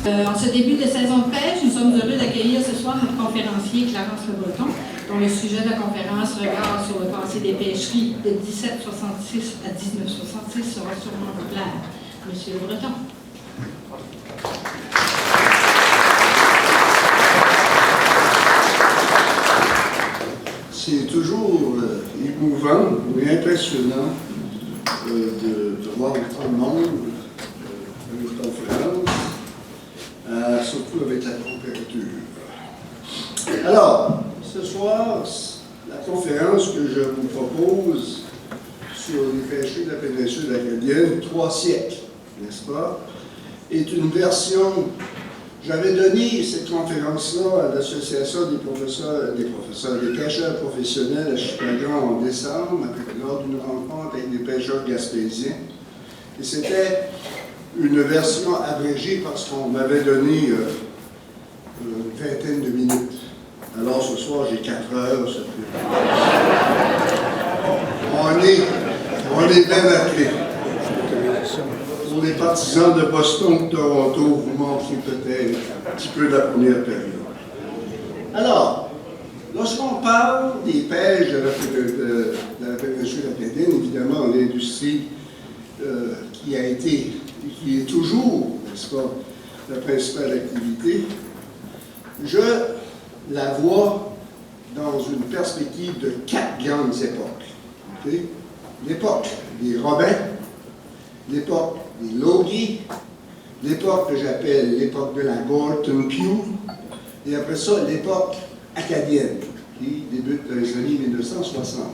En ce début de saison de pêche, nous sommes heureux d'accueillir ce soir notre conférencier Clarence Le Breton, dont le sujet de la conférence Regard sur le passé des pêcheries de 1766 à 1966 sera sûrement populaire. Monsieur Le Breton. C'est toujours émouvant et impressionnant de voir autant de monde à une conférence, surtout avec la température. Alors, ce soir, la conférence que je vous propose sur les pêcheries de la péninsule acadienne, 3 siècles, n'est-ce pas, est une version. J'avais donné cette conférence-là à l'Association des pêcheurs professionnels à Chicago en décembre, lors d'une rencontre avec des pêcheurs gaspésiens. Et c'était une version abrégée parce qu'on m'avait donné une vingtaine de minutes. Alors ce soir, j'ai 4 heures. On est bien appelés. Pour les partisans de Boston, de Toronto, vous manquez peut-être un petit peu de la première période. Alors, lorsqu'on parle des pêches de la péninsule acadienne, évidemment, l'industrie qui a été et qui est toujours, n'est-ce pas, la principale activité, je la vois dans une perspective de 4 grandes époques. Okay? L'époque des Robins, l'époque des Logie, l'époque que j'appelle l'époque de la Gorton Pugh, et après ça, l'époque acadienne, qui débute dans les années 1960.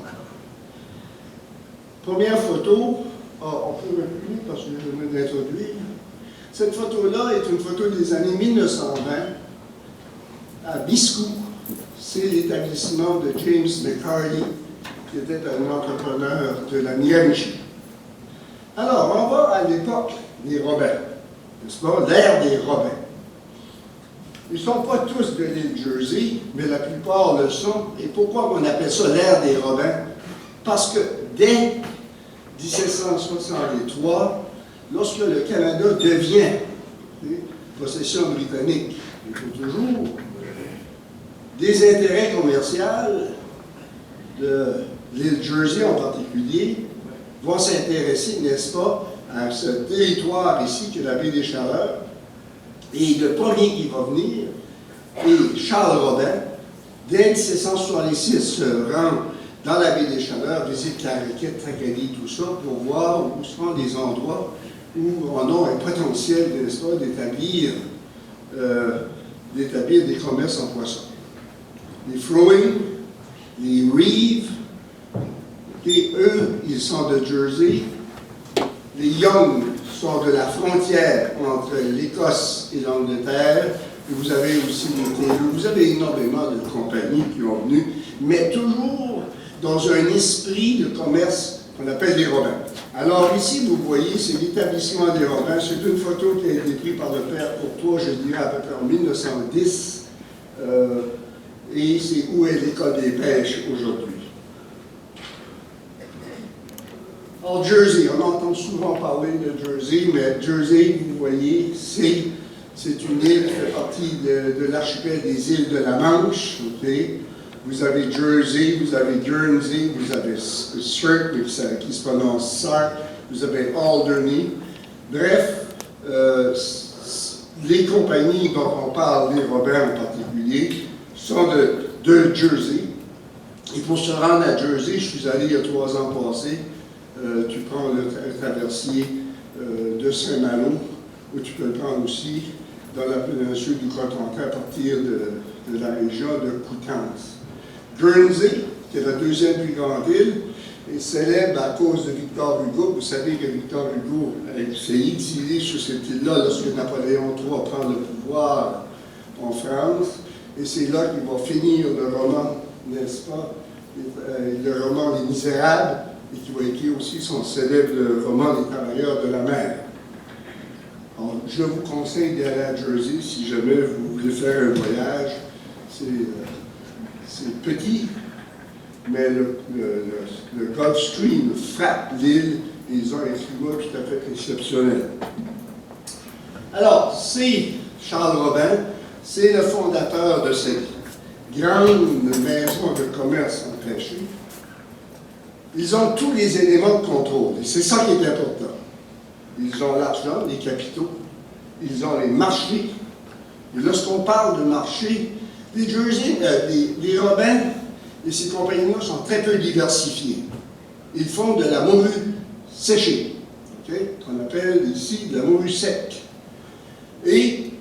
Première photo, on peut reculer parce que je viens d'introduire. Cette photo-là est une photo des années 1920 à Biscou. C'est l'établissement de James McCarty, qui était un entrepreneur de la Miramichi. Alors, on va à l'époque des Robins, n'est-ce pas? L'ère des Robins. Ils ne sont pas tous de l'île Jersey, mais la plupart le sont. Et pourquoi on appelle ça l'ère des Robins? Parce que dès 1763, lorsque le Canada devient possession britannique, il faut toujours des intérêts commerciaux de l'île Jersey en particulier vont s'intéresser, n'est-ce pas, à ce territoire ici qui est la baie des Chaleurs. Et le premier qui va venir est Charles Robin. Dès 1766, se rend dans la baie des Chaleurs, visite Clariquette, Tracadie, tout ça, pour voir où sont les endroits où on a un potentiel, n'est-ce pas, d'établir des commerces en poisson. Les Frowing, les Reeve, et eux, ils sont de Jersey. Les Young sont de la frontière entre l'Écosse et l'Angleterre. Et vous avez aussi les Taylor. Vous avez énormément de compagnies qui ont venu, mais toujours dans un esprit de commerce qu'on appelle des Robins. Alors ici, vous voyez, c'est l'établissement des Robins. C'est une photo qui a été prise par le père Courtois, je dirais à peu près en 1910. Et c'est où est l'école des pêches aujourd'hui. Alors, Jersey, on entend souvent parler de Jersey, mais Jersey, vous voyez, c'est une île qui fait partie de l'archipel des îles de la Manche. Okay? Vous avez Jersey, vous avez Guernsey, vous avez Sark, qui se prononce Sark, vous avez Alderney. Bref, les compagnies dont on parle, les Robins en particulier, sont de Jersey. Et pour se rendre à Jersey, je suis allé il y a 3 ans passés. Tu prends le traversier de Saint-Malo, ou tu peux le prendre aussi dans la péninsule du Cotentin à partir de la région de Coutances. Guernsey, qui est la 2e plus grande île, est célèbre à cause de Victor Hugo. Vous savez que Victor Hugo s'est exilé sur cette île-là lorsque Napoléon III prend le pouvoir en France. Et c'est là qu'il va finir le roman, n'est-ce pas, le roman Les Misérables, et qui va écrire aussi son célèbre roman Les Travailleurs de la mer. Alors, je vous conseille d'aller à Jersey si jamais vous voulez faire un voyage. C'est petit, mais le Gulf Stream frappe l'île et ils ont un climat tout à fait exceptionnel. Alors, c'est Charles Robin, c'est le fondateur de cette grande maison de commerce en pêcherie. Ils ont tous les éléments de contrôle, et c'est ça qui est important. Ils ont l'argent, les capitaux, ils ont les marchés. Et lorsqu'on parle de marché, les Jersey, les Robin et ces compagnies-là sont très peu diversifiées. Ils font de la morue séchée, qu'on appelle ici de la morue sec. Et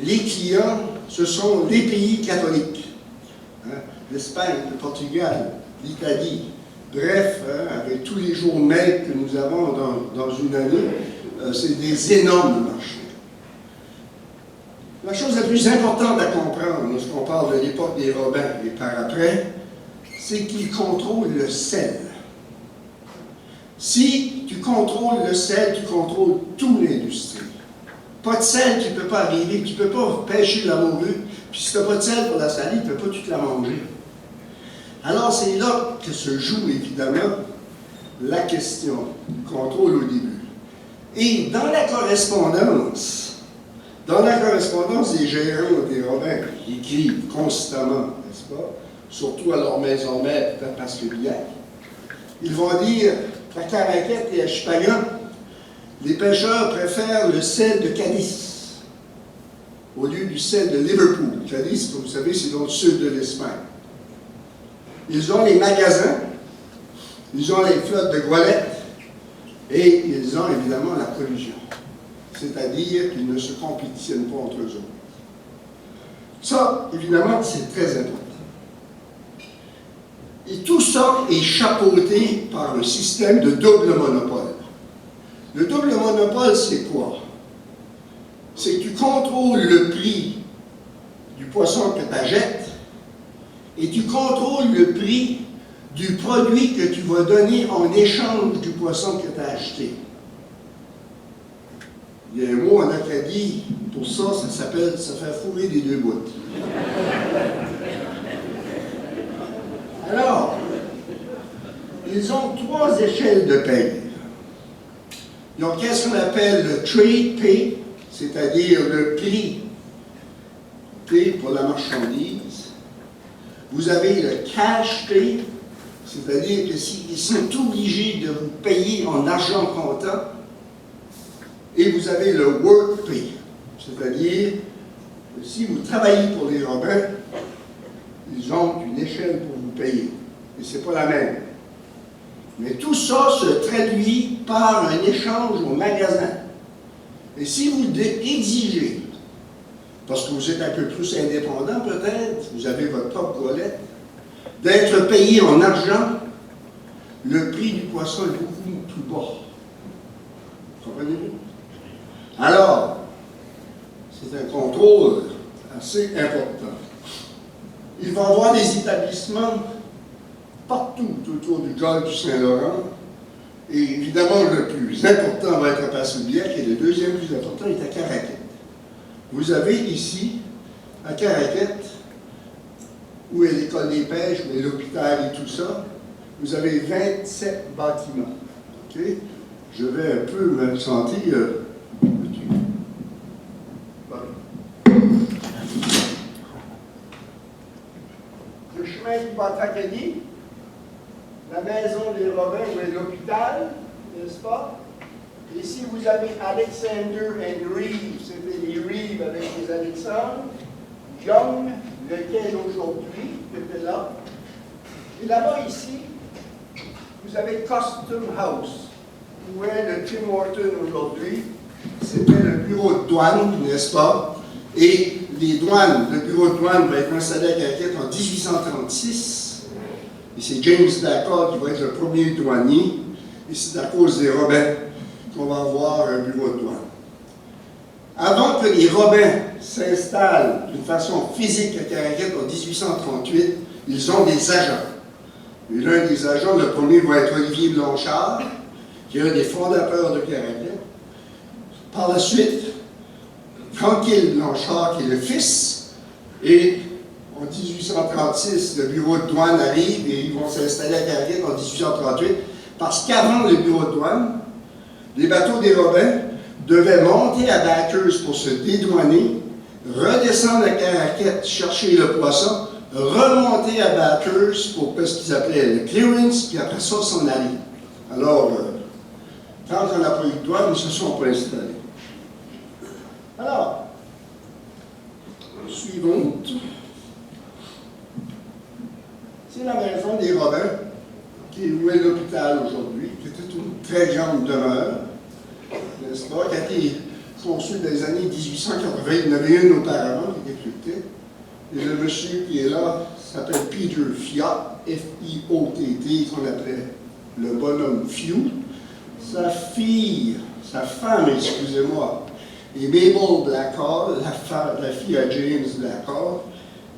les clients, ce sont les pays catholiques. L'Espagne, le Portugal, l'Italie. Bref, avec tous les jours maigres que nous avons dans une année, c'est des énormes marchés. La chose la plus importante à comprendre lorsqu'on parle de l'époque des Robins et par après, c'est qu'ils contrôlent le sel. Si tu contrôles le sel, tu contrôles toute l'industrie. Pas de sel, tu ne peux pas arriver, tu ne peux pas pêcher la morue, puis si tu n'as pas de sel pour la saler, tu ne peux pas toute la manger. Alors c'est là que se joue évidemment la question du contrôle au début. Et dans la correspondance des gérants des Robins, qui écrivent constamment, n'est-ce pas, surtout à leur maison mère, peut-être parce que bien, ils vont dire à Caraquette et à Chupagan, les pêcheurs préfèrent le sel de Cadiz au lieu du sel de Liverpool. Cadiz, comme vous savez, c'est dans le sud de l'Espagne. Ils ont les magasins, ils ont les flottes de goélettes et ils ont évidemment la pollution. C'est-à-dire qu'ils ne se compétitionnent pas entre eux autres. Ça, évidemment, c'est très important. Et tout ça est chapeauté par un système de double monopole. Le double monopole, c'est quoi? C'est que tu contrôles le prix du poisson que tu achètes et tu contrôles le prix du produit que tu vas donner en échange du poisson que tu as acheté. Il y a un mot en Acadie pour ça, ça s'appelle « ça fait fourrer des deux bouts ». Alors, ils ont trois échelles de paye. Donc, qu'est-ce qu'on appelle le trade pay, c'est-à-dire le prix pay pour la marchandise. Vous avez le cash pay, c'est-à-dire que s'ils sont obligés de vous payer en argent comptant. Et vous avez le work pay, c'est-à-dire que si vous travaillez pour les Robins, ils ont une échelle pour vous payer. Et ce n'est pas la même. Mais tout ça se traduit par un échange au magasin. Et si vous exigez, parce que vous êtes un peu plus indépendant peut-être, vous avez votre propre goélette, d'être payé en argent, le prix du poisson est beaucoup plus bas. Comprenez-vous? Alors, c'est un contrôle assez important. Il va y avoir des établissements partout autour du golfe du Saint-Laurent. Et évidemment, le plus important va être à Passaudiac et le deuxième plus important est à Caraquette. Vous avez ici, à Caraquette, où est l'école des pêches, où est l'hôpital et tout ça, vous avez 27 bâtiments. Okay? Je vais un peu me sentir... Le chemin qui va à Tracadie, la maison des Robins, où est l'hôpital, n'est-ce pas? Ici, vous avez Alexander and Reeve, c'était les Reeve avec les Alexandres. Young, lequel aujourd'hui, qui était là. Et là-bas, ici, vous avez Custom House, où est le Tim Horton aujourd'hui. C'était le bureau de douane, n'est-ce pas? Et les douanes, le bureau de douane va être installé à Caraquette en 1836. Et c'est James D'accord qui va être le premier douanier. Et c'est à cause des Robins qu'on va avoir un bureau de douane. Avant que les Robins s'installent d'une façon physique à Caraquette en 1838, ils ont des agents. Et l'un des agents, le premier, va être Olivier Blanchard, qui est un des fondateurs de Caraquette. Par la suite, Tranquille Blanchard, qui est le fils, et en 1836, le bureau de douane arrive et ils vont s'installer à Caraquette en 1838, parce qu'avant le bureau de douane, les bateaux des Robins devaient monter à Bathurst pour se dédouaner redescendre à Caraquette, chercher le poisson, remonter à Bathurst pour ce qu'ils appelaient le clearance, puis après ça, s'en aller. Alors, quand on n'a pas eu de douane, ils ne se sont pas installés. Alors, suivante. C'est la maison des Robins, où est l'hôpital aujourd'hui, qui était une très grande demeure, n'est-ce pas, qui a été conçue dans les années 1880. Il y en avait une auparavant, qui était plus petite. Et le monsieur qui est là s'appelle Peter Fiott, F-I-O-T-T, qu'on appelait le bonhomme Few. Sa fille, sa femme, excusez-moi, est Mabel Blackall, la fille à James Blackall.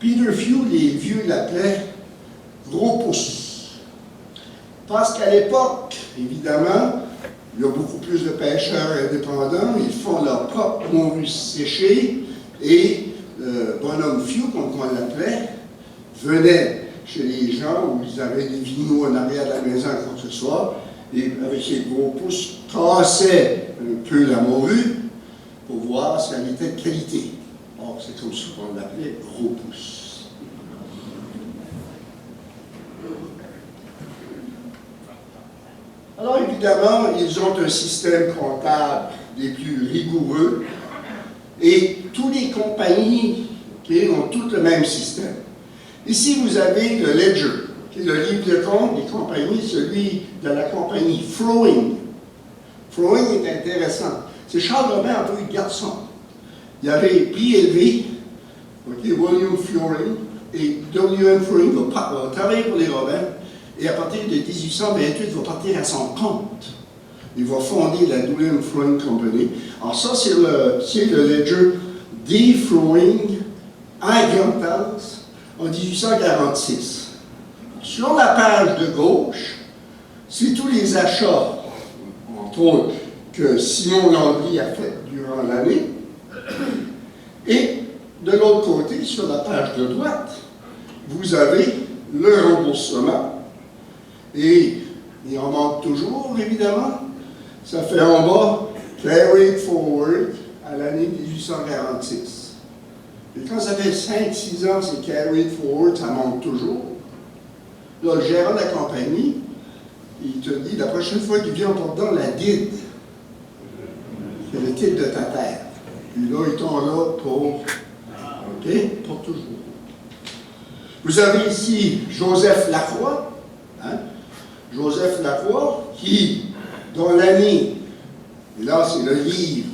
Peter Few, les vieux l'appelaient Gros Pouce. Parce qu'à l'époque, évidemment, il y a beaucoup plus de pêcheurs indépendants, ils font leur propre morue séchée, et le bonhomme Few, comme on l'appelait, venait chez les gens où ils avaient des vignoux en arrière de la maison, quoi que ce soit, et avec ses gros pouces, cassait un peu la morue pour voir si elle était de qualité. Or, c'est comme ça qu'on l'appelait Gros Pouce. Alors, évidemment, ils ont un système comptable des plus rigoureux et toutes les compagnies ont toutes le même système. Ici, vous avez le ledger, le livre de compte des compagnies, celui de la compagnie Flowing. Flowing est intéressant. C'est Charles Robin, un peu de garçon. Il y avait P.L.V., William Flooring, et W.M. Flooring va travailler pour les Robins. Et à partir de 1828, il va partir à son compte. Il va fonder la W.M. Flooring Company. Alors ça, c'est le ledger D. Flooring à Guntance en 1846. Sur la page de gauche, c'est tous les achats, entre autres, que Simon Landry a fait durant l'année. Et de l'autre côté, sur la page de droite, vous avez le remboursement. Et il en manque toujours, évidemment. Ça fait en bas Carried Forward à l'année 1846. Et quand ça fait 5-6 ans, c'est Carried Forward, ça manque toujours. Là, le gérant de la compagnie, il te dit, la prochaine fois qu'il vient en portant la DID, c'est le titre de ta terre. Et là, ils sont là pour toujours. Vous avez ici Joseph Lacroix, Joseph Lacroix, qui, dans l'année, et là c'est le livre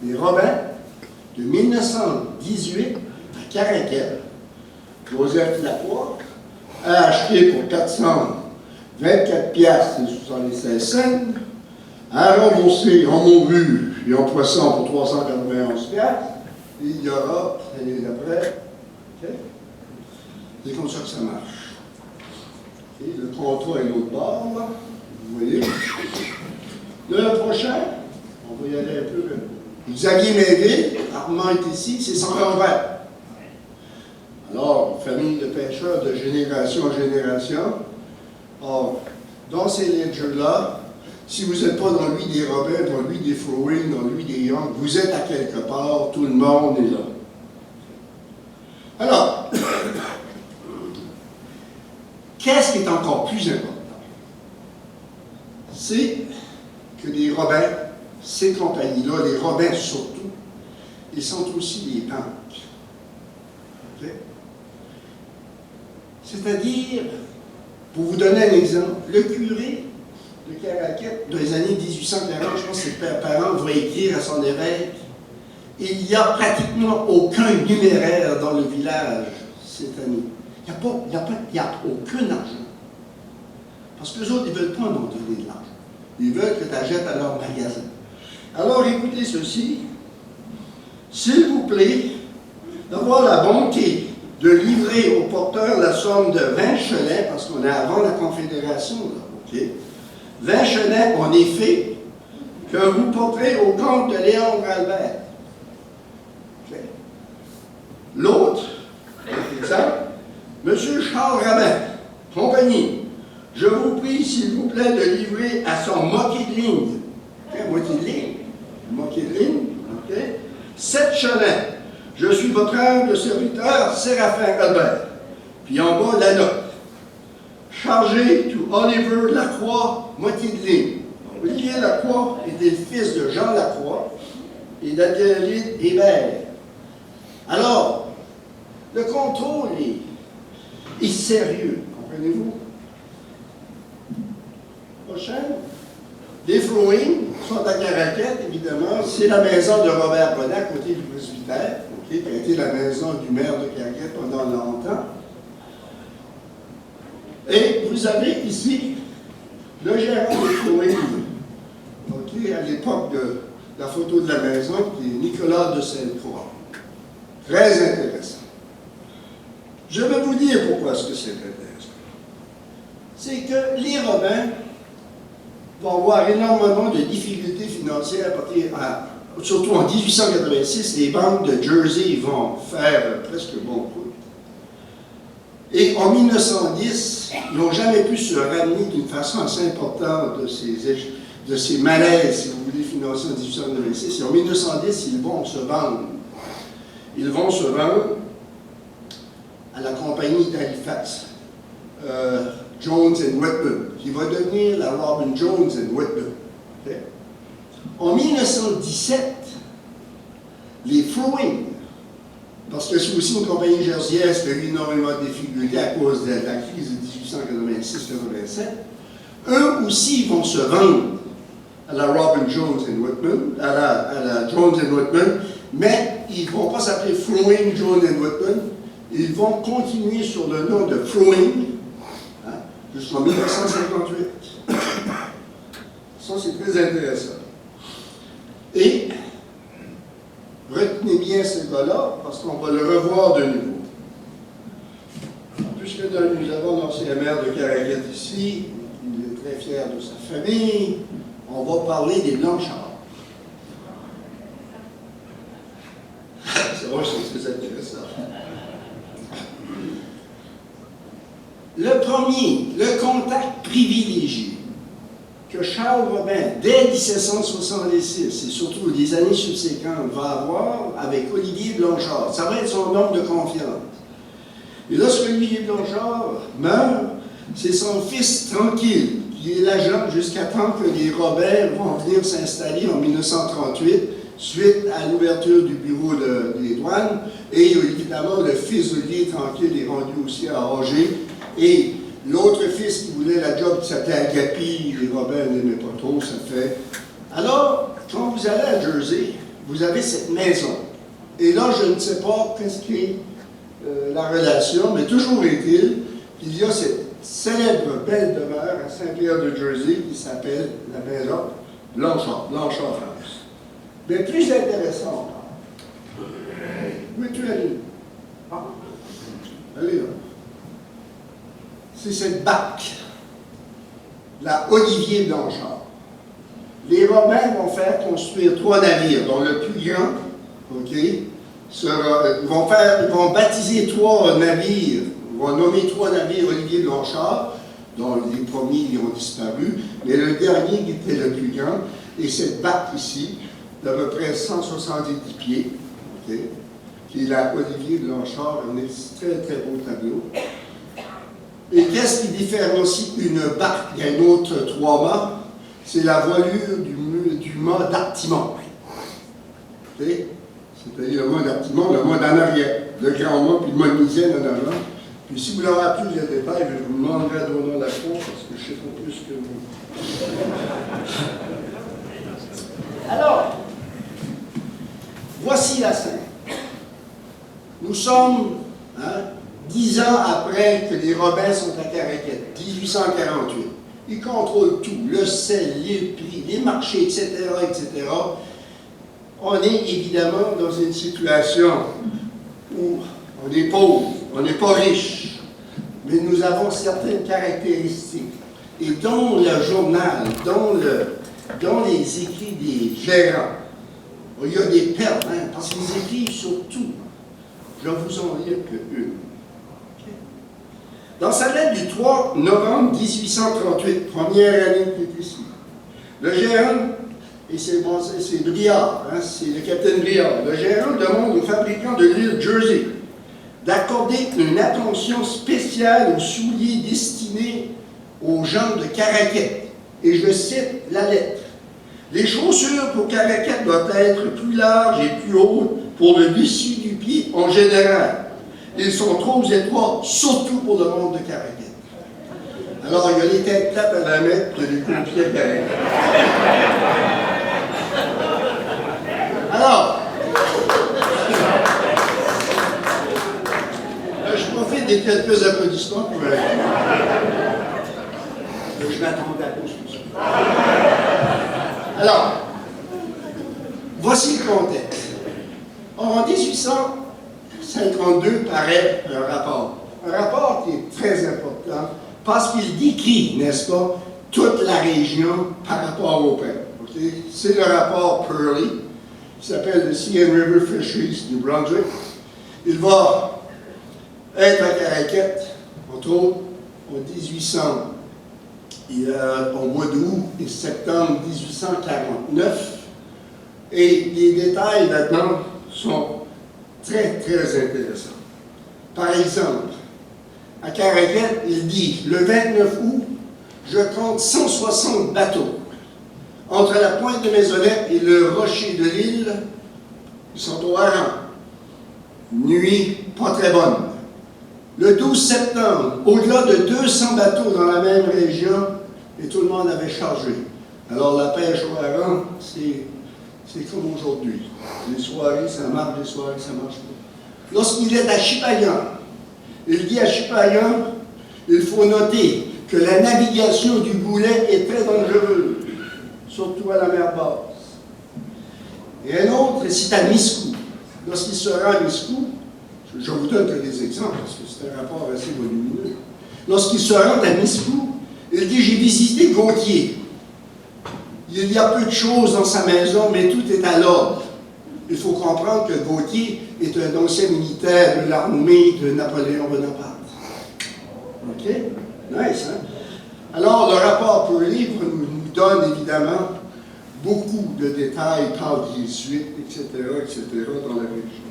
des Robins, de 1918 à Caraquette, Joseph Lacroix a acheté pour 424 piastres et 76 cents, a remboursé en morue et en poisson pour 391 piastres, et il y aura, l'année d'après, c'est comme ça que ça marche. Et le contrat est l'autre bord, là. Vous voyez. Le prochain, on va y aller un peu. Xavier Mainville, Armand est ici, c'est Saint-Lambert. Alors, famille de pêcheurs de génération en génération. Or, dans ces ledgers-là, si vous n'êtes pas dans lui des Robins, dans lui des Flowing, dans lui des Young, vous êtes à quelque part, tout le monde est là. Alors, qu'est-ce qui est encore plus important? C'est que les Robins, ces compagnies-là, les Robins surtout, ils sont aussi les banques. Okay? C'est-à-dire, pour vous donner un exemple, le curé de Caraquette, dans les années 1840, je pense que ses parents vont écrire à son évêque, il n'y a pratiquement aucun numéraire dans le village cette année. Il n'y a aucun argent. Parce que les autres, ils ne veulent pas nous donner de l'argent. Ils veulent que tu achètes à leur magasin. Alors, écoutez ceci. S'il vous plaît, d'avoir la bonté de livrer au porteur la somme de 20 chelets, parce qu'on est avant la Confédération, là, OK? 20 chelets, en effet, que vous porterez au compte de Léandre Albert. Okay? L'autre, exemple, Monsieur Charles Rabin, compagnie, je vous prie, s'il vous plaît, de livrer à son moquet de ligne. Okay, moitié de ligne, moquet de ligne, OK? 7 chelets. Je suis votre humble serviteur, Séraphin Albert. Puis en bas, la note. Chargé to Oliver Lacroix, moitié de ligne. Olivier Lacroix était le fils de Jean Lacroix et d'Adélaïde Hébert. Alors, le contrôle est sérieux, comprenez-vous? Prochaine. Les Flowing sont à Caraquette, évidemment. C'est la maison de Robert Bonnet, à côté du presbytère, qui a été la maison du maire de Caraquette pendant longtemps. Et vous avez ici le gérant des Flowing, à l'époque de la photo de la maison, qui est Nicolas de Sainte-Croix. Très intéressant. Je vais vous dire pourquoi est-ce que c'est intéressant. C'est que les Robins vont avoir énormément de difficultés financières surtout en 1886, les banques de Jersey vont faire presque bon coup. Et en 1910, ils n'ont jamais pu se ramener d'une façon assez importante de ces malaises, si vous voulez, financiers en 1896. Et en 1910, ils vont se vendre. Ils vont se vendre à la compagnie d'Halifax, Jones & Whitman, qui va devenir la Robin Jones & Whitman. Okay? En 1917, les Flowing, parce que c'est aussi une compagnie jersiaise qui a eu énormément de difficultés à cause de la crise de 1886-87, eux aussi vont se vendre à la Robin Jones & Whitman, à la Jones & Whitman, mais ils ne vont pas s'appeler Flowing Jones & Whitman, ils vont continuer sur le nom de Flowing jusqu'en 1958. Ça, c'est très intéressant. Et retenez bien ce gars-là, parce qu'on va le revoir de nouveau. Puisque nous avons l'ancien maire de Caraquette ici, il est très fier de sa famille, on va parler des Blanchards. C'est vrai, c'est très intéressant. Le contact privilégié que Charles Robin, dès 1766 et surtout les années subséquentes, va avoir avec Olivier Blanchard, ça va être son homme de confiance. Et lorsque Olivier Blanchard meurt, c'est son fils tranquille qui est l'agent jusqu'à temps que les Robert vont venir s'installer en 1938 suite à l'ouverture du bureau des douanes. Et évidemment, le fils d'Olivier tranquille est rendu aussi à Angers. Et l'autre fils qui voulait la job, qui s'appelait Agapi, les Robert n'aimaient pas trop, ça fait. Alors, quand vous allez à Jersey, vous avez cette maison. Et là, je ne sais pas qu'est-ce qui est la relation, mais toujours est-il qu'il y a cette célèbre belle demeure à Saint-Pierre de Jersey qui s'appelle la maison Blanchard, Blanchard France. Mais plus intéressant encore. Où es-tu allé? Ah, allez là. C'est cette barque, la Olivier Blanchard. Les Romains vont faire construire 3 navires, dont le plus grand, OK, ils vont baptiser 3 navires, ils vont nommer 3 navires Olivier Blanchard, dont les premiers ils ont disparu, mais le dernier qui était le plus grand, et cette barque ici, d'à peu près 170 pieds, OK, qui est la Olivier Blanchard, un très très beau tableau. Et qu'est-ce qui différencie une barque d'un autre 3-mâts? C'est la voilure du mât d'artimon. Okay? C'est-à-dire le mât d'artimon, le mât d'en arrière, le grand mât, puis le mât de misaine en avant. Puis si vous l'aurez plus de détails, je vous demanderai à donner la cour, parce que je ne sais pas plus que vous. Alors, voici la scène. Nous sommes 10 ans après que les Robins sont à Caraquette, 1848. Ils contrôlent tout, le sel, les prix, les marchés, etc., etc. On est évidemment dans une situation où on est pauvre, on n'est pas riche, mais nous avons certaines caractéristiques. Et dans le journal, dans les écrits des gérants, il y a des perles, parce qu'ils écrivent sur tout. Je vais vous en lire qu'une. Dans sa lettre du 3 novembre 1838, première année qui est ici, le gérant Et c'est Briard, hein, c'est le capitaine Briard. Le gérant demande au fabricant de l'île Jersey d'accorder une attention spéciale aux souliers destinés aux gens de Caraquette. Et je cite la lettre. Les chaussures pour Caraquette doivent être plus larges et plus hautes pour le dessus du pied en général. Ils sont trop étroits, surtout pour le monde de Caraquette. Alors, il y a les têtes plates à la mettre, puis il y a les coups de pied à Caraquette. Alors, je profite des quelques applaudissements pour je m'attendais à cause de ça. Alors, voici le contexte. En 1852 paraît un rapport qui est très important parce qu'il décrit, n'est-ce pas, toute la région par rapport au pain. Okay? C'est le rapport Pearly, qui s'appelle le Sea and River Fisheries du Brunswick. Il va être à Caraquette, entre autres, en 1800. Au mois d'août et septembre 1849. Et les détails là-dedans sont très, très intéressants. Par exemple, à Caraquette, il dit, le 29 août, je compte 160 bateaux. Entre la pointe de Maisonnette et le rocher de l'île, ils sont au hareng. Nuit pas très bonne. Le 12 septembre, au-delà de 200 bateaux dans la même région, et tout le monde avait chargé. Alors la pêche au hareng, c'est comme aujourd'hui. Les soirées, ça marche, les soirées, ça marche pas. Lorsqu'il est à Chippagan, il dit à Chippagan, il faut noter que la navigation du boulet est très dangereuse, surtout à la mer basse. Et un autre, c'est à Miscou. Lorsqu'il se rend à Miscou, je vous donne que des exemples, parce que c'est un rapport assez volumineux. Lorsqu'il se rend à Miscou, il dit, j'ai visité Gautier. Il y a peu de choses dans sa maison, mais tout est à l'ordre. Il faut comprendre que Gautier est un ancien militaire de l'armée de Napoléon Bonaparte. OK? Nice, hein? Alors, le rapport Pearly nous donne évidemment beaucoup de détails, parle des jésuites, etc., dans la région.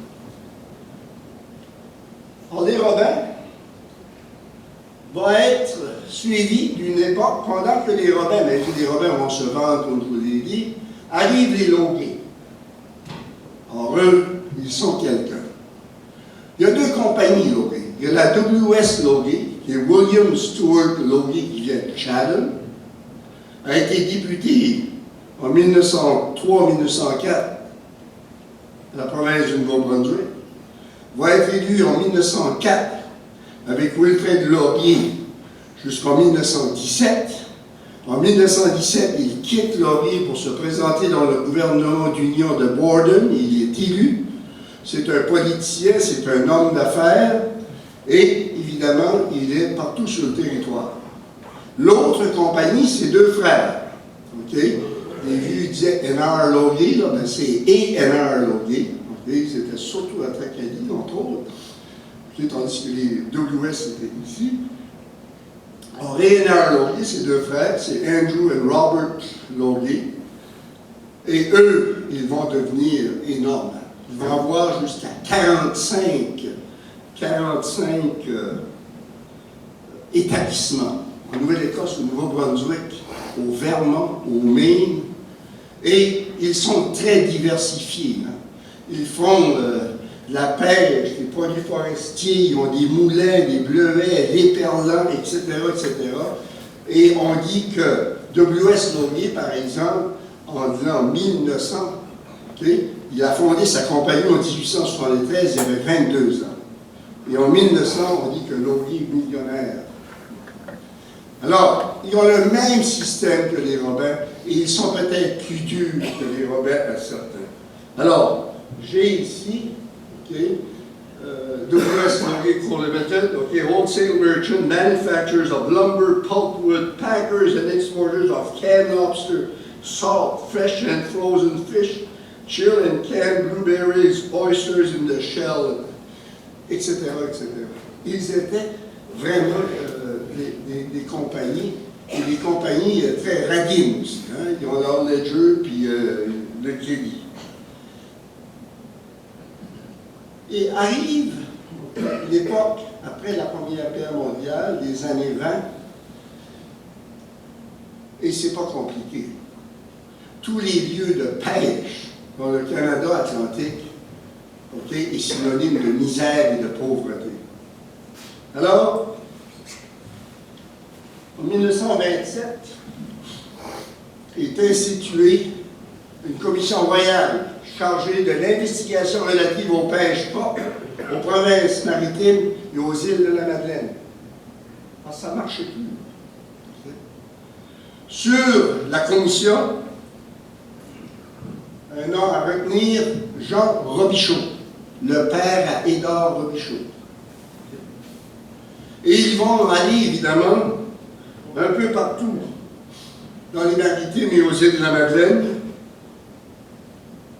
Alors, les Robins va être suivi d'une époque pendant que les Robins, mais les Robins vont se vendre contre les lits, arrivent les Loguets. Or, eux, ils sont quelqu'un. Il y a deux compagnies Loguets. Il y a la W.S. Loguet, qui est William Stewart Loguet, qui vient de Chatham, a été député en 1903-1904 à la province du Nouveau-Brunswick, va être élu en 1904 avec Wilfrid Laurier jusqu'en 1917. En 1917, il quitte Laurier pour se présenter dans le gouvernement d'union de Borden. Il est élu. C'est un politicien, c'est un homme d'affaires et évidemment, il est partout sur le territoire. L'autre compagnie, c'est deux frères. OK? Les vieux disaient N.R. Laurier, là, ben c'est A.N.R. Laurier. Okay? C'était surtout à Tracadie, entre autres. Tandis que les W.S. étaient ici. Alors, A.N.R. Laurier, c'est deux frères, c'est Andrew et Robert Laurier. Et eux, ils vont devenir énormes. Ils vont avoir jusqu'à 45 établissements. En Nouvelle-Écosse, au Nouveau-Brunswick, au Vermont, au Maine. Et ils sont très diversifiés. Hein. Ils font la pêche, des produits forestiers, ils ont des moulins, des bleuets, des perlants, etc., etc. Et on dit que W.S. Laurier, par exemple, en 1900, okay, il a fondé sa compagnie en 1873, il avait 22 ans. Et en 1900, on dit que Laurier est millionnaire. Alors, ils ont le même système que les Robins, et ils sont peut-être plus durs que les Robins à certains. Alors, j'ai ici, OK, W.S. Laurier Co. Limited, OK, wholesale merchant, manufacturers of lumber, pulpwood, packers and exporters of canned lobster, salt, fresh and frozen fish, chill and canned blueberries, oysters in the shell, etc., etc. Ils étaient vraiment des compagnies et des compagnies très radines aussi. Hein? Ils ont leur ledger puis le crédit. Et arrive l'époque, après la Première Guerre mondiale, des années 20, et c'est pas compliqué. Tous les lieux de pêche dans le Canada atlantique, est synonyme de misère et de pauvreté. Alors, en 1927, est instituée une commission royale chargée de l'investigation relative aux pêches portes, aux provinces maritimes et aux îles de la Madeleine. Alors, ça ne marchait plus. Sur la commission, un nom à retenir, Jean Robichaud, le père à Édard Robichaud. Et ils vont aller, évidemment, un peu partout, dans les maritimes et aux îles de la Madeleine,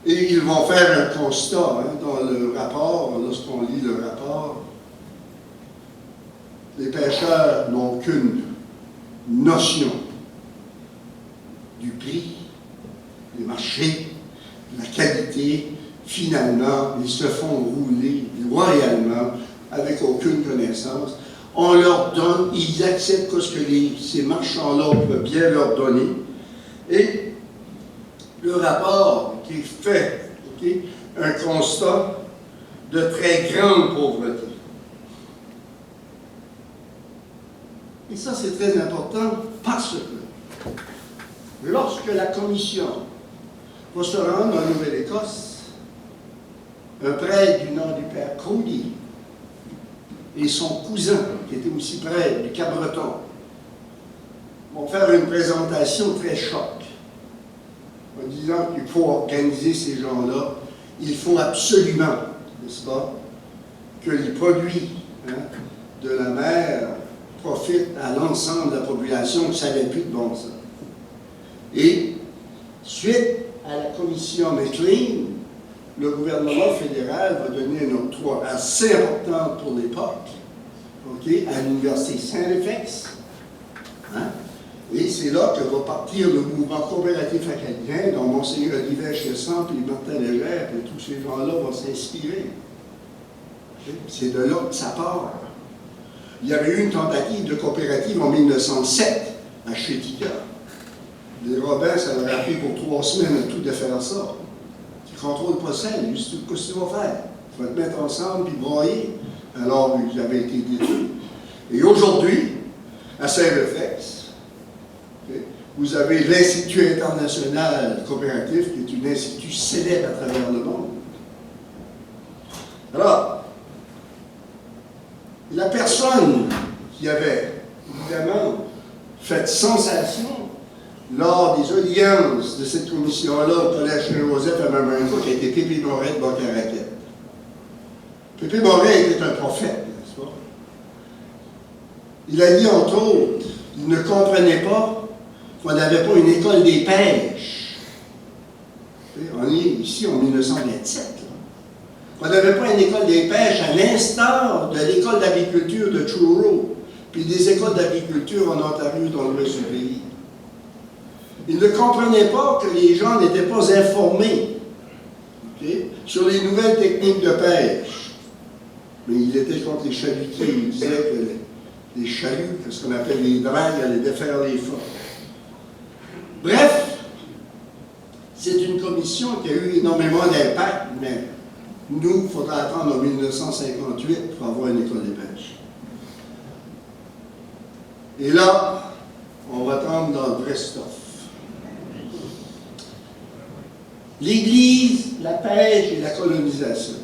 et ils vont faire un constat dans le rapport, lorsqu'on lit le rapport. Les pêcheurs n'ont qu'une notion du prix, du marché, de la qualité. Finalement, ils se font rouler royalement avec aucune connaissance. On leur donne, ils acceptent ce que ces marchands-là peuvent bien leur donner. Et le rapport qui fait un constat de très grande pauvreté. Et ça, c'est très important parce que lorsque la commission va se rendre en Nouvelle-Écosse, un prêtre du nom du père Crowley et son cousin, qui était aussi prêtre du Cap-Breton, vont faire une présentation très choc, en disant qu'il faut organiser ces gens-là, il faut absolument, n'est-ce pas, que les produits de la mer profitent à l'ensemble de la population, que ça n'avait plus de bon sens. Et, suite à la commission McLean, le gouvernement fédéral va donner un octroi assez important pour l'époque, à l'Université Saint-Féx. Et c'est là que va partir le mouvement coopératif acadien, dont Monseigneur Olivier Chesson, puis Martin Légère, et tous ces gens-là vont s'inspirer. C'est de là que ça part. Il y avait eu une tentative de coopérative en 1907 à Chética. Les Robins, ça leur a pris pour 3 semaines à tout de faire ça. Tu ne contrôles pas ça, qu'est-ce que tu vas faire? Tu vas te mettre ensemble puis broyer. Alors, ils avaient été détruits. Et aujourd'hui, à Saint-Réflexe, vous avez l'Institut international coopératif, qui est un institut célèbre à travers le monde. Alors, la personne qui avait évidemment fait sensation lors des audiences de cette commission-là au Collège Saint-Joseph à Mamancourt, qui a été Pépé Moret de Boc-à-Raquette. Pépé Moret était un prophète, n'est-ce pas? Il a dit, entre autres, il ne comprenait pas qu'on n'avait pas une école des pêches. On est ici en 1927. On n'avait pas une école des pêches à l'instar de l'école d'agriculture de Truro, puis des écoles d'agriculture en Ontario dans l'ouest du pays. Il ne comprenait pas que les gens n'étaient pas informés sur les nouvelles techniques de pêche. Mais il était contre les chalutiers. Il disait que les chaluts, ce qu'on appelle les dragues, allaient défaire les forts. Bref, c'est une commission qui a eu énormément d'impact, mais nous, il faudra attendre en 1958 pour avoir une école des pêches. Et là, on va tomber dans le vrai stuff. L'Église, la pêche et la colonisation.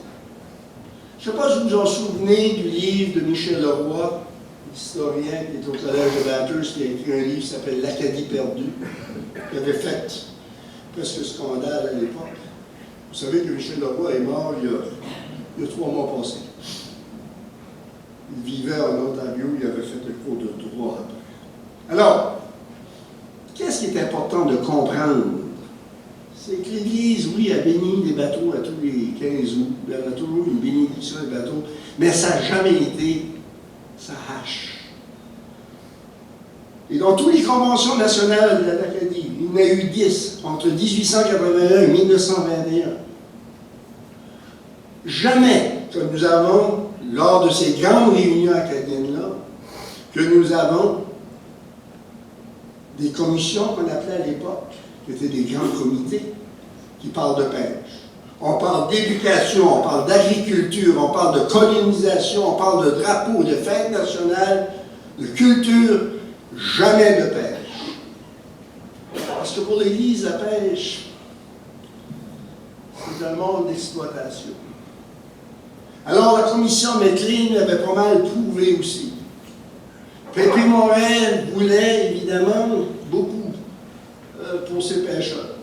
Je ne sais pas si vous vous en souvenez du livre de Michel Leroy, historien qui est au Collège de Bathurst, qui a écrit un livre qui s'appelle L'Acadie perdue, qui avait fait presque scandale à l'époque. Vous savez que Michel Leroy est mort il y a 3 mois passés. Il vivait en Ontario, il avait fait un cours de droit après. Alors, qu'est-ce qui est important de comprendre? C'est que l'Église, oui, a béni des bateaux à tous les 15 août. Il y en a toujours une bénédiction des bateaux, mais ça n'a jamais été sa hache. Et dans toutes les conventions nationales de l'Acadie, il y en a eu 10 entre 1881 et 1921. Jamais que nous avons, lors de ces grandes réunions acadiennes-là, que nous avons des commissions qu'on appelait à l'époque, qui étaient des grands comités, qui parlent de pêche. On parle d'éducation, on parle d'agriculture, on parle de colonisation, on parle de drapeaux, de fêtes nationales, de culture, jamais de pêche. Parce que pour l'Église, la pêche, c'est un monde d'exploitation. Alors la commission Mettling avait pas mal prouvé aussi. Pépé Morel voulait évidemment beaucoup pour ses pêcheurs.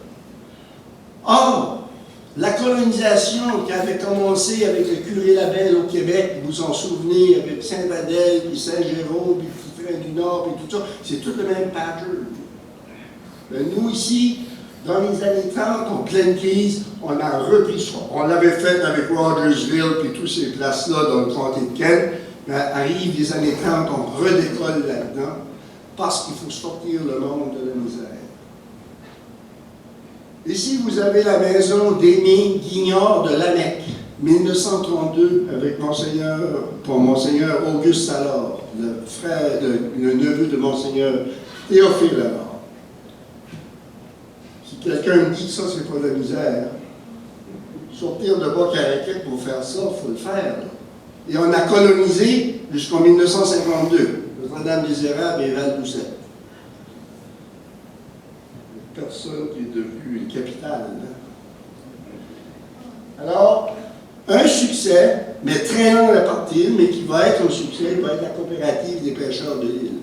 Or, la colonisation qui avait commencé avec le curé Labelle au Québec, vous vous en souvenez, avec Saint-Adèle, puis Saint-Jérôme, puis le Petit Train du Nord, puis tout ça, c'est tout le même pattern. Nous, ici, dans les années 30, en pleine crise, on a repris ça. On l'avait fait avec Rogersville, puis toutes ces places-là dans le comté de Kent. Mais arrive les années 30, on redécolle là-dedans, parce qu'il faut sortir le monde de la misère. Ici, vous avez la maison d'Aimé Guignard de Lamec, 1932, avec Monseigneur Auguste Allard, le frère, le neveu de Monseigneur Théophile Allard. Si quelqu'un me dit que ça, c'est pas de la misère, sortir de Bas-Caraquet pour faire ça, il faut le faire. Là. Et on a colonisé jusqu'en 1952, Notre-Dame-des-Érables et Val-Doucet. Personne qui est devenue une capitale. Alors, un succès, mais très long à partir, mais qui va être un succès, va être la coopérative des pêcheurs de l'île.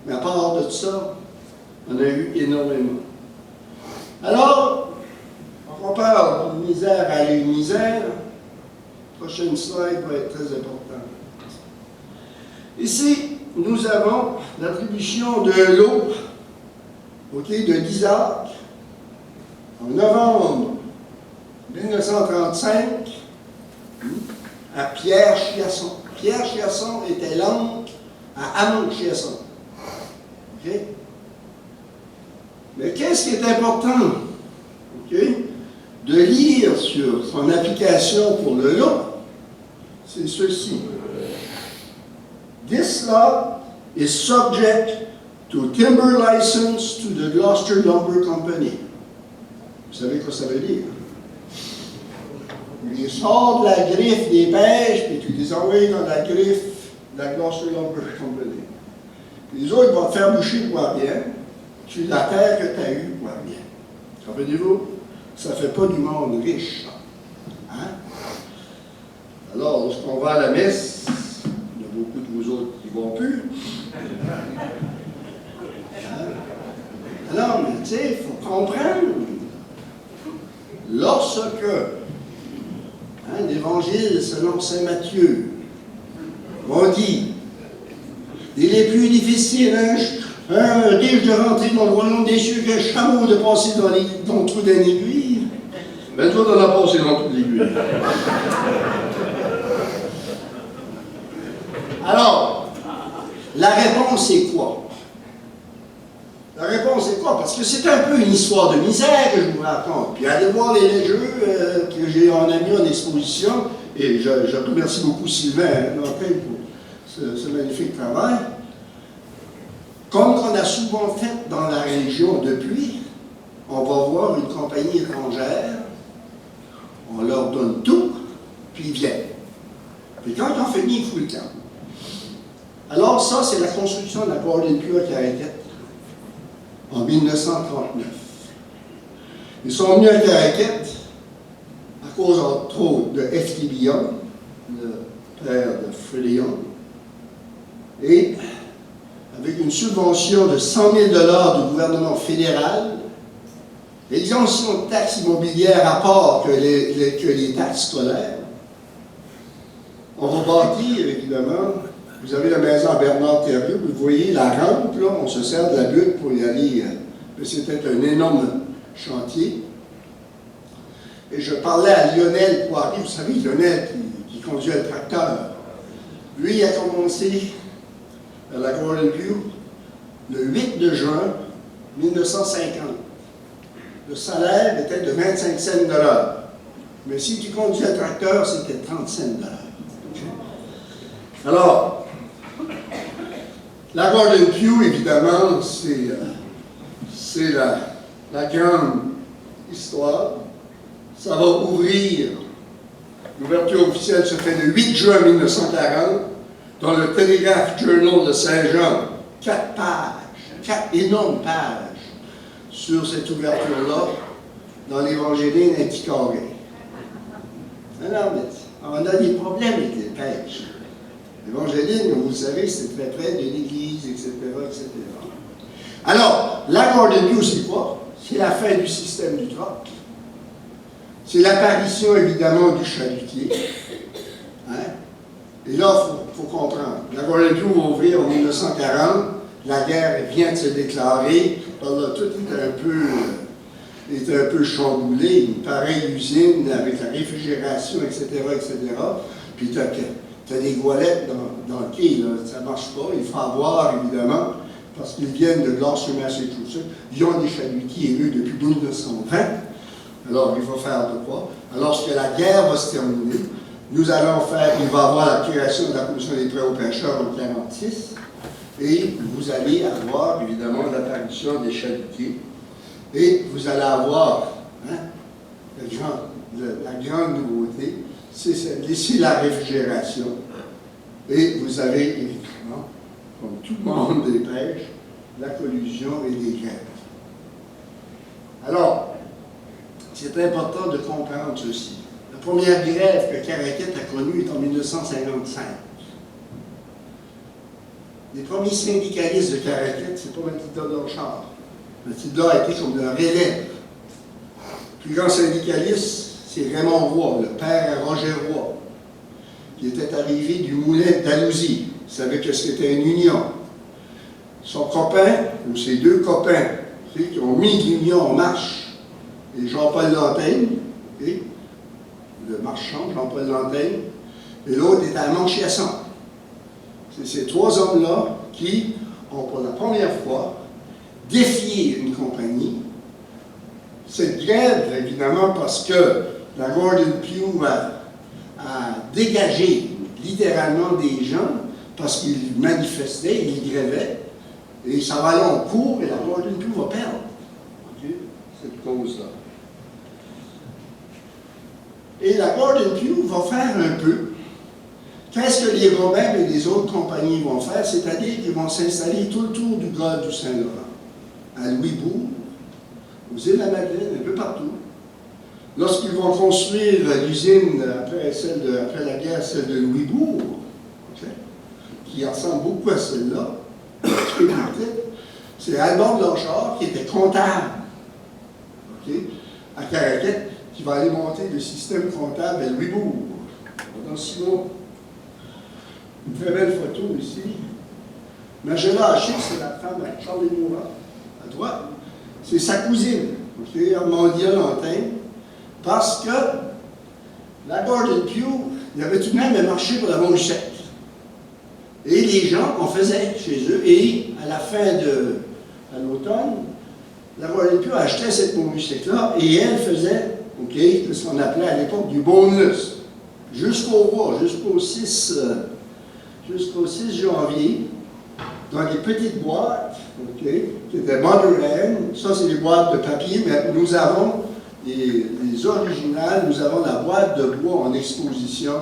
Mais à part de ça, on a eu énormément. Alors, on parle d'une misère à une misère. La prochaine slide va être très importante. Ici, nous avons l'attribution de l'eau de l'Isaac en novembre 1935 à Pierre Chiasson. Pierre Chiasson était l'oncle à Amon Chiasson. Okay? Mais qu'est-ce qui est important de lire sur son application pour le lot? C'est ceci. This law is subject to timber license to the Gloucester Lumber Company. Vous savez quoi ça veut dire? Tu les sors de la griffe des pêches, puis tu les envoies dans la griffe de la Gloucester Lumber Company. Puis les autres vont te faire boucher le poirier, tu la terre que tu as eue, poirier. Comprenez-vous? Ça ne fait pas du monde riche. Hein? Alors, lorsqu'on va à la messe, il y a beaucoup de vous autres qui ne vont plus. Alors, mais tu sais, il faut comprendre. Lorsque l'Évangile selon saint Matthieu, on dit, il est plus difficile un riche de rentrer dans le royaume des cieux qu'un chameau de passer dans le trou d'un aiguille. Ben toi, t'en as passé dans le trou de l'aiguille. Alors, la réponse c'est quoi? La réponse est quoi? Parce que c'est un peu une histoire de misère que je vous raconte. Puis allez voir les légeux que j'ai en a mis en exposition. Et je remercie beaucoup Sylvain Nantel pour ce magnifique travail. Comme on a souvent fait dans la région depuis, on va voir une compagnie étrangère, on leur donne tout, puis ils viennent. Puis quand ils ont fini, ils foutent le camp. Alors ça, c'est la construction de la Gordon Pure à Caraquet en 1939. Ils sont venus à Caraquet à cause, entre autres, de F.T. Young, le père de Freddie Young, et avec une subvention de 100 000 $ du gouvernement fédéral, l'exemption de taxes immobilières à part que les taxes scolaires, on va bâtir, évidemment. Vous avez la maison à Bernard Thériault, vous voyez la rampe, là, on se sert de la butte pour y aller. C'était un énorme chantier. Et je parlais à Lionel Poirier, vous savez, Lionel qui conduisait le tracteur. Lui, il a commencé à la Gordon View le 8 de juin 1950. Le salaire était de 25 cents de l'heure. Mais si tu conduis un tracteur, c'était 30 cents de l'heure. Alors, la Gordon Pugh, évidemment, c'est la grande histoire. Ça va ouvrir. L'ouverture officielle se fait le 8 juin 1940 dans le Telegraph Journal de Saint-Jean. 4 pages, 4 énormes pages sur cette ouverture-là dans l'Évangéline Antiquaire. Non, mais on a des problèmes avec les pêches. L'Évangéline, comme vous le savez, c'est très près de l'Église, etc., etc. Alors, la Gordon Pugh, c'est quoi? C'est la fin du système du troc. C'est l'apparition, évidemment, du chalutier. Hein? Et là, il faut comprendre. La Gordon Pugh va ouvrir en 1940. La guerre vient de se déclarer. Alors là, tout est un peu chamboulé. Une pareille usine avec la réfrigération, etc., etc. Puis tu as des goualettes dans le quai. Là. Ça ne marche pas. Il faut avoir, évidemment, parce qu'ils viennent de Gloucester, Massachusetts. Ils ont des chalutiers, eux, depuis 1920. Alors, il faut faire de quoi? Alors, lorsque la guerre va se terminer, il va y avoir la création de la Commission des prêts aux pêcheurs en 1946, et vous allez avoir, évidemment, l'apparition des chalutiers, et vous allez avoir, la grande nouveauté, c'est la réfrigération, et vous avez, évidemment, comme tout le monde des pêches, la collusion et des grèves. Alors, c'est important de comprendre ceci. La première grève que Caraquet a connue est en 1955. Les premiers syndicalistes de Caraquet, c'est pas Mathilda Dorchard. Mathilda a été comme le relève. Le plus grand syndicaliste, c'est Raymond Roy, le père à Roger Roy, qui était arrivé du Moulin d'Alousie. Il savait que c'était une union. Son copain, ou ses deux copains, qui ont mis l'union en marche, et Jean-Paul Lantaigne, et le marchand Jean-Paul Lantaigne, et l'autre était à Manchiasson. C'est ces trois hommes-là qui ont pour la première fois défié une compagnie. Cette grève, évidemment, parce que la Gordon Pugh a dégagé littéralement des gens parce qu'ils manifestaient, ils grévaient, et ça va aller en cours et la Gordon Pugh va perdre. Okay? Cette cause-là. Et la Gordon Pugh va faire un peu. Qu'est-ce que les Robins et les autres compagnies vont faire? C'est-à-dire qu'ils vont s'installer tout le tour du golfe du Saint-Laurent, à Louisbourg, aux îles de la Madeleine, un peu partout. Lorsqu'ils vont construire l'usine après la guerre, celle de Louisbourg, okay, qui ressemble beaucoup à celle-là, c'est Alban Blanchard qui était comptable, okay, à Caraquet, qui va aller monter le système comptable à Louisbourg, dans 6 mois. Une très belle photo ici. Magella Haché, c'est la femme à Charles Mourant, à droite. C'est sa cousine, okay, Armandia Lantaigne, parce que la Gordon Pugh, il y avait tout de même un marché pour la Montchette. Et les gens en faisaient chez eux, et à la fin à l'automne, la Gordon Pugh achetait cette Montchette-là, et elle faisait, okay, ce qu'on appelait à l'époque du bonus, jusqu'au 6 janvier, dans des petites boîtes, okay, qui étaient modern. Ça, c'est des boîtes de papier, mais nous avons les originales, nous avons la boîte de bois en exposition.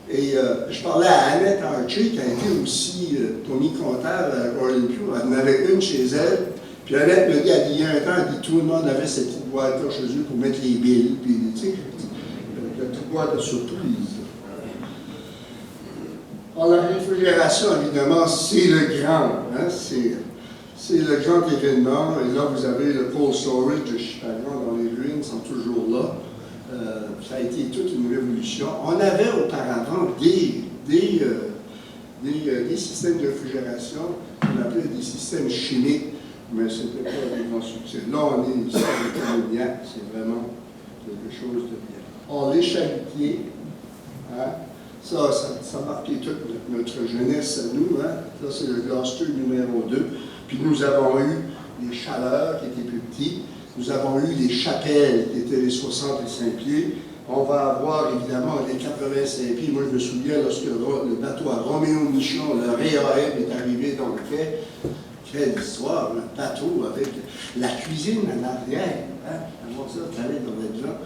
Et je parlais à Annette Archer, qui a été aussi commis comptable à Gordon Pugh. Elle en avait une chez elle. Puis Annette me dit, il y a un temps, elle dit, tout le monde avait cette petite boîte-là chez eux pour mettre les billes. Puis, tu sais, la petite boîte de surprise. Alors, la réfrigération, évidemment, c'est le grand. Hein, c'est le grand événement. Et là, vous avez le cold storage de Chicago dans les ruines, sont toujours là. Ça a été toute une révolution. On avait auparavant des systèmes de réfrigération qu'on appelait des systèmes chimiques, mais ce n'était pas des grands succès. Là, on est ici avec Cognac, c'est vraiment quelque chose de bien. Or, les chalutiers, hein, ça a marqué toute notre jeunesse à nous. Hein. Ça, c'est le Gloucester numéro 2. Puis nous avons eu les chaleurs qui étaient plus petits. Nous avons eu les chapelles qui étaient les 65 pieds. On va avoir évidemment les 85 pieds. Moi, je me souviens lorsque le bateau à Roméo-Michon, le REAM, est arrivé dans le quai. Quelle histoire, un bateau avec la cuisine en arrière. Hein? Avant ça, tu allais dans les gens.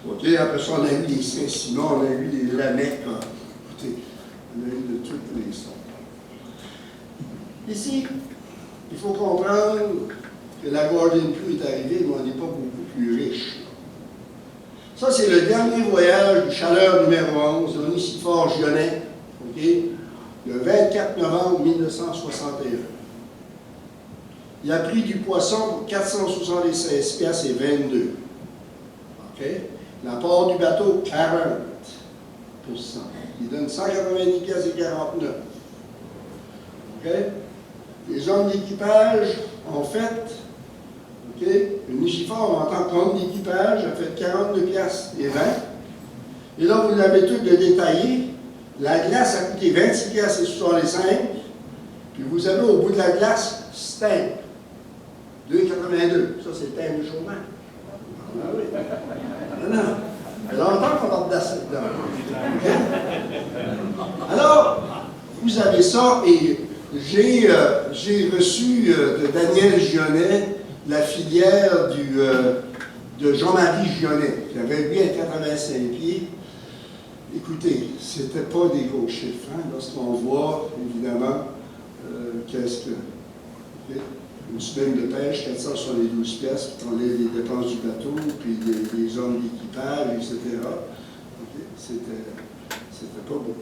OK, après ça, on a eu les Saint-Simon, on a eu les Lamec. Écoutez, on a eu de toutes les sortes. Ici, il faut comprendre que la Gordon Pugh est arrivée, mais on n'est pas beaucoup plus riche. Ça, c'est le dernier voyage du chaleur numéro 11, l'Onicifore Gionnet, OK, le 24 novembre 1961. Il a pris du poisson pour 476 piastres et 22. OK? L'apport du bateau, 40%. Il donne 190 piastres et 49. OK? Les hommes d'équipage ont fait, OK, une Nicifore en tant qu'homme d'équipage a fait 42 piastres et 20. Et là, vous l'avez tout de détaillé. La glace a coûté 26 piastres et 65. Puis vous avez au bout de la glace, stamp. 2,82. Ça, c'est le thème du chômage. Ah oui. Non, non. Ça fait longtemps qu'on va redasser dedans. Okay? Alors, vous avez ça, et j'ai reçu de Daniel Gionnet la filière de Jean-Marie Gionnet, qui avait lui à 85 pieds. Écoutez, c'était pas des gros chiffres, hein, lorsqu'on voit, évidemment, qu'est-ce que... Okay? Une semaine de pêche, 472 piastres, puis on enlève les dépenses du bateau, puis les hommes d'équipage, etc. Okay? C'était pas beau.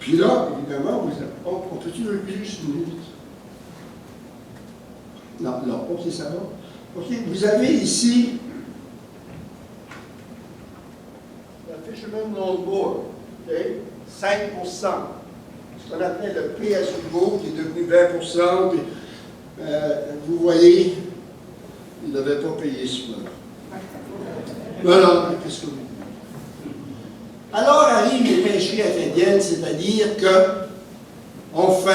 Puis là, évidemment, on peut-tu reculer juste une minute? Non, non, ok, ça va. Ok, vous avez ici la Fisherman Longboard, ok, 5%. Ce qu'on appelait le PSUGO, qui est devenu 20%, puis vous voyez, il n'avait pas payé cela. Voilà, qu'est-ce que vous... Alors arrivent les pêcheries acadiennes, c'est-à-dire que, enfin,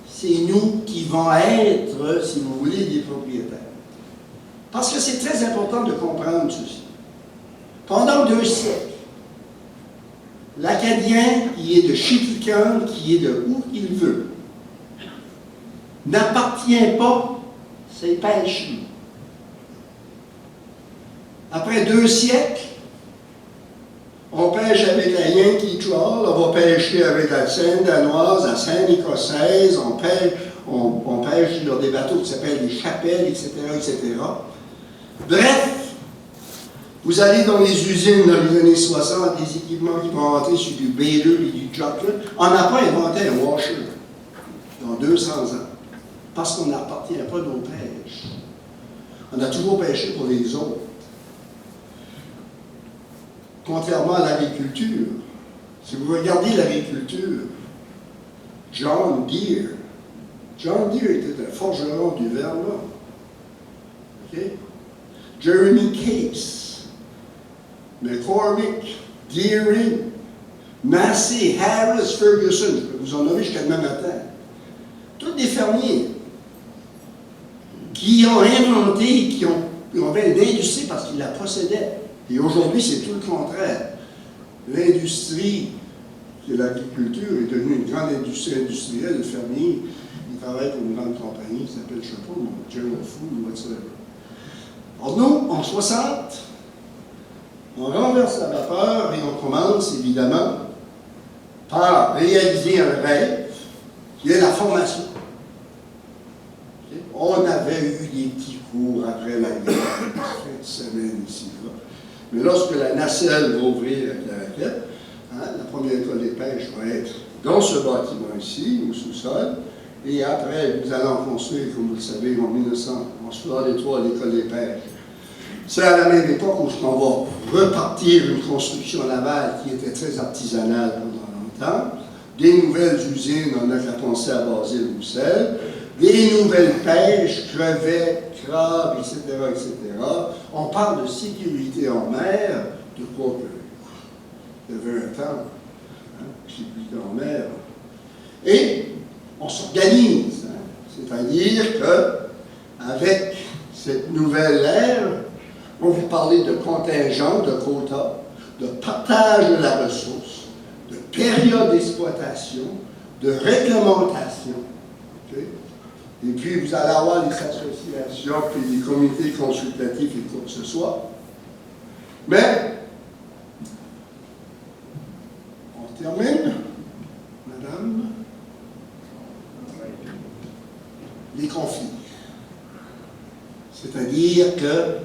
c'est nous qui vont être, si vous voulez, des propriétaires. Parce que c'est très important de comprendre ceci. Pendant 2 siècles, l'Acadien, qui est de Chitican, qui est de où il veut, n'appartient pas à ces pêcheries. Après 2 siècles, on pêche avec la Yankee Trawl, on va pêcher avec la Seine danoise, la Seine écossaise, on pêche sur des bateaux qui s'appellent les chapelles, etc., etc. Bref, vous allez dans les usines dans les années 60, des équipements qui vont rentrer sur du Baylor et du Jockler. On n'a pas inventé un washer dans 200 ans, parce qu'on n'appartient pas nos pêches. On a toujours pêché pour les autres. Contrairement à l'agriculture, si vous regardez l'agriculture, John Deere était un forgeron du Vermont. Okay? Jeremy Case, McCormick, Deering, Massey, Harris, Ferguson, je peux vous en nommer jusqu'à demain matin. Tous des fermiers qui ont inventé, qui ont fait l'industrie parce qu'ils la possédaient. Et aujourd'hui, c'est tout le contraire. L'industrie de l'agriculture est devenue une grande industrie industrielle. Le fermier, il travaille pour une grande compagnie qui s'appelle, je ne sais pas, General Food ou whatsoever. Alors nous, en 60, on renverse la vapeur et on commence, évidemment, par réaliser un rêve, qui est la formation. Okay? On avait eu des petits cours après la guerre, fin de semaine ici, là. Mais lorsque la nacelle va ouvrir avec la raquette, hein, la première école des pêches va être dans ce bâtiment ici, au sous-sol, et après, nous allons construire, comme vous le savez, en 1963, l'école des pêches. C'est à la même époque où on va repartir une construction navale qui était très artisanale pendant longtemps, des nouvelles usines, on a qu'à penser à Basile-Roussel, des nouvelles pêches, crevettes, crabes, etc., etc. On parle de sécurité en mer, de quoi que il y avait un temps, hein, sécurité en mer. Et on s'organise. Hein. C'est-à-dire qu'avec cette nouvelle ère, on va vous parler de contingent, de quota, de partage de la ressource, de période d'exploitation, de réglementation. Okay? Et puis, vous allez avoir les associations, puis les comités consultatifs et quoi que ce soit. Mais, on termine, madame, les conflits. C'est-à-dire que,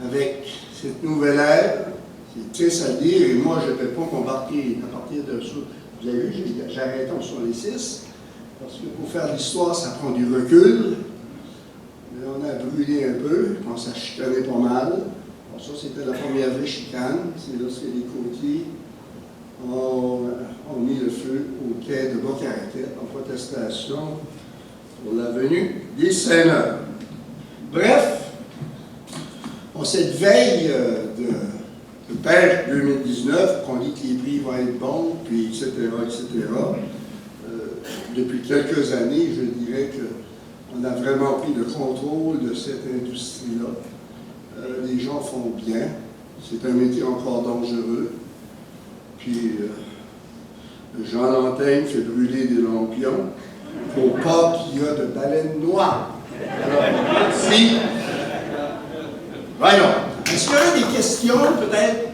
avec cette nouvelle ère, c'est triste à dire, et moi je ne vais pas m'embarquer à partir de ça. Vous avez vu, j'ai arrêté en 66, parce que pour faire l'histoire, ça prend du recul. Mais on a brûlé un peu, on s'est chicané pas mal. Bon, ça, c'était la première vraie chicane, c'est lorsque les côtiers ont mis le feu au quai de Boc-Arrêtet en protestation pour la venue des seigneurs. Bref, en cette veille de pêche 2019, qu'on dit que les prix vont être bons, puis etc., depuis quelques années, je dirais qu'on a vraiment pris le contrôle de cette industrie-là. Les gens font bien. C'est un métier encore dangereux. Puis, Jean Lantaigne fait brûler des lampions pour pas qu'il y ait de baleines noires. Alors, merci. Voilà. Est-ce qu'il y a des questions, peut-être,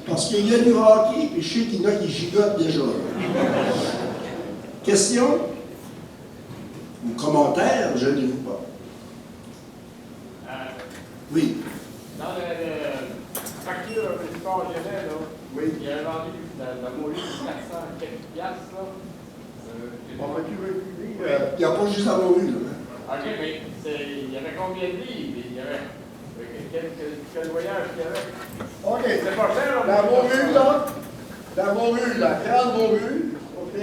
parce qu'il y a du hockey, et je sais qu'il y en a qui gigotent déjà. Questions? Ou commentaires? Je ne vous pas. Oui. Dans la facture de l'histoire générale, Oui. il y avait vendu la morue de 400 quelques piastres, là. Il n'y a pas juste la morue, là. OK, mais il y avait combien de livres? Il y avait quel voyage qu'il y avait? OK. C'est pas cher, La morue, là, la grande morue, OK,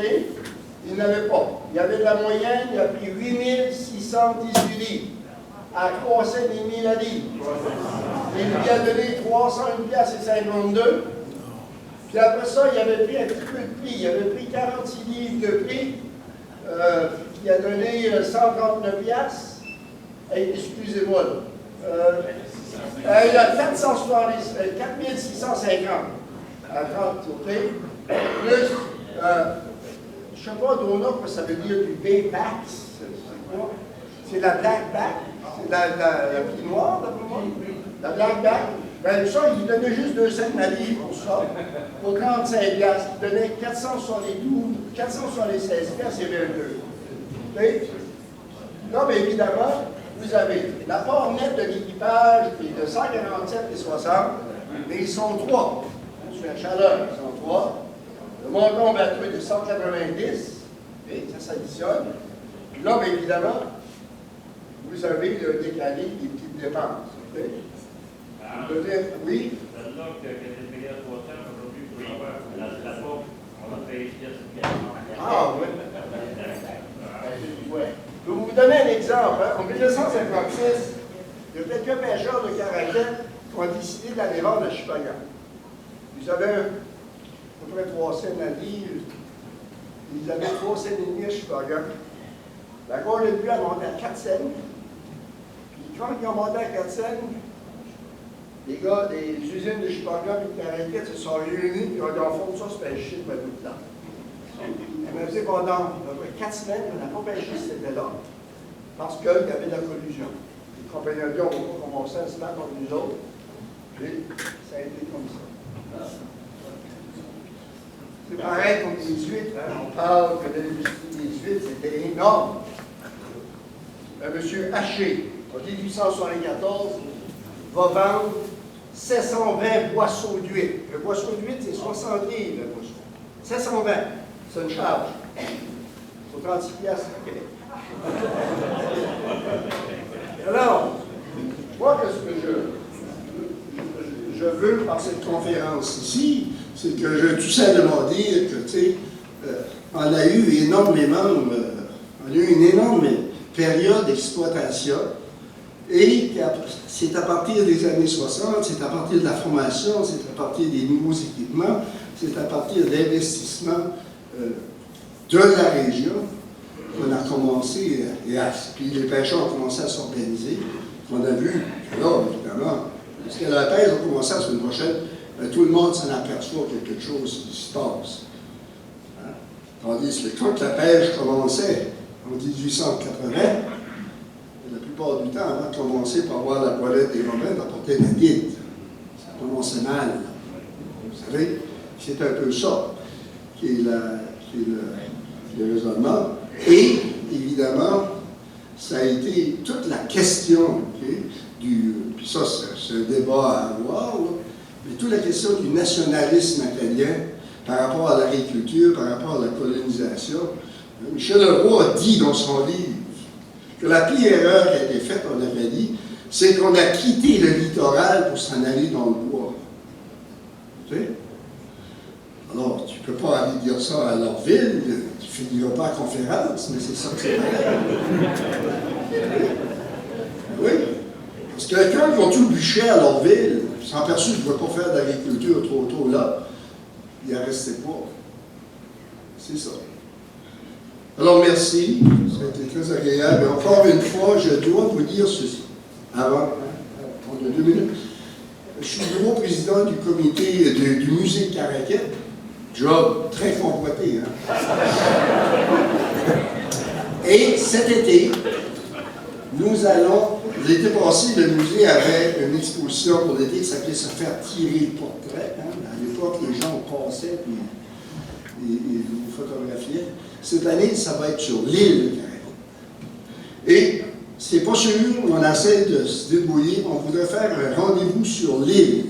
il n'avait pas. Il y avait de la moyenne, il a pris 8618 livres, à 3 cents et demi la livre. Il lui a donné 301 piastres et 52. Puis après ça, il avait pris un petit peu de prix. Il avait pris 46 livres de prix. Il a donné 139 piastres. Excusez-moi, là. Il a 4650 à 30, OK? Plus, je ne sais pas, Dona, quoi ça veut dire du bayback. C'est quoi? C'est la blackback. C'est la pied noire, d'après moi. La blackback. Ben ça, il donnait juste 2 cents la livre pour ça. Pour 35 piastres. Il donnait 476 piastres et 22. OK? Là, bien évidemment, vous avez la part nette de l'équipage qui est de 147 et 60, mais ils sont 3. Sur la chaleur, ils sont 3. Le montant bateau est de 190, et ça s'additionne. Puis là, bien évidemment, vous avez le décalé des petites dépenses. Okay? Oui? Celle-là, que j'ai payé à 300, aujourd'hui, pour la pompe, on va payer 10 Ah, oui. Ouais. Je vais vous donner un exemple. Hein. En 1956, il y a quelques pêcheurs de Caraquet qui ont décidé d'aller vendre à Chupagan. Ils avaient à peu près 3 cents la livre. Ils avaient 3 cents et demi à Chupagan. La gorge de but a monté à 4 cents. Puis quand ils ont monté à 4 cents, les gars des usines de Chupagan et de Caraquet se sont réunis et ont dit on fonde ça, c'est pêcher tout le temps. Elle m'a dit pendant 4 semaines, on n'a pas pêché c'était là, parce qu'il y avait de la collusion. Les compagnies ont dit on ne va pas commencer à se battre contre nous autres. Puis, ça a été comme ça. C'est pareil comme les huîtres. Hein? On parle que de l'industrie des huîtres, c'était énorme. Monsieur Haché, en 1874, va vendre 720 boisseaux d'huîtres. Le boisseau d'huîtres, c'est 60 livres, le boisseau. 720. C'est une charge. C'est 36 piastres au Québec. Alors, moi, ce que je veux par cette conférence ici, c'est que je veux tout simplement dire que, tu sais, on a eu énormément, on a eu une énorme période d'exploitation et c'est à partir des années 60, c'est à partir de la formation, c'est à partir des nouveaux équipements, c'est à partir d'investissements de la région on a commencé, puis les pêcheurs ont commencé à s'organiser. On a vu que là, évidemment, parce que la pêche a commencé la semaine prochaine, tout le monde s'en aperçoit qu'il y a quelque chose qui se passe. Hein? Tandis que quand la pêche commençait en 1880, la plupart du temps, avant de commencer par voir la toilette des Romains, d'apporter la guide. Ça commençait mal. Vous savez, c'est un peu ça qui est le raisonnement. Et, évidemment, ça a été toute la question, okay, puis ça, c'est un débat à avoir, là, mais toute la question du nationalisme italien par rapport à l'agriculture, par rapport à la colonisation. Michel Leroy a dit dans son livre que la pire erreur qui a été faite, on avait dit, c'est qu'on a quitté le littoral pour s'en aller dans le bois. Tu sais? Alors, tu ne peux pas aller dire ça à Lorville, tu ne finiras pas à conférence, mais c'est ça que c'est pareil. Oui. Parce que quand ils ont tout bûché à Lorville, ils sont aperçus qu'ils ne pouvaient pas faire d'agriculture trop tôt là, ils n'en restaient pas. C'est ça. Alors, merci. Ça a été très agréable. Et encore une fois, je dois vous dire ceci. Avant, on a 2 minutes. Je suis le nouveau président du comité du musée Caraquet. Job très convoité. Hein? Et cet été, l'été passé, le musée avait une exposition pour l'été qui s'appelait Se faire tirer le portrait. Hein? À l'époque, les gens passaient et vous photographiaient. Cette année, ça va être sur l'île de Caraquet. Et c'est pas sûr, on essaie de se débrouiller, on voudrait faire un rendez-vous sur l'île.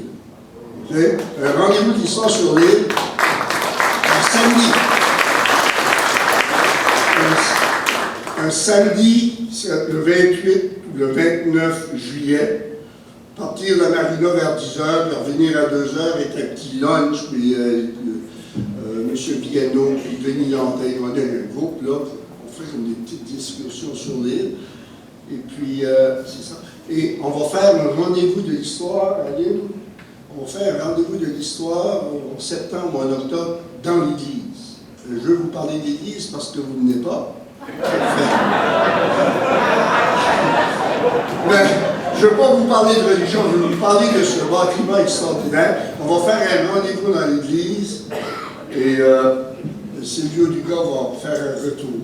Okay? Un rendez-vous de l'histoire sur l'île. Samedi. Un samedi, le 28 ou le 29 juillet, partir de la marina vers 10h, puis revenir à 2h avec un petit lunch, puis M. Piano, puis Denis Lantin, on a un groupe, là, on fait comme des petites discussions sur l'île, et puis, c'est ça. Et on va faire un rendez-vous de l'histoire à l'île. On va faire un rendez-vous de l'histoire en septembre ou en octobre dans l'Église. Je veux vous parler d'Église parce que vous ne venez pas. Mais je ne veux pas vous parler de religion, je veux vous parler de ce bâtiment extraordinaire. On va faire un rendez-vous dans l'Église et Silvio Dugas va faire un retour.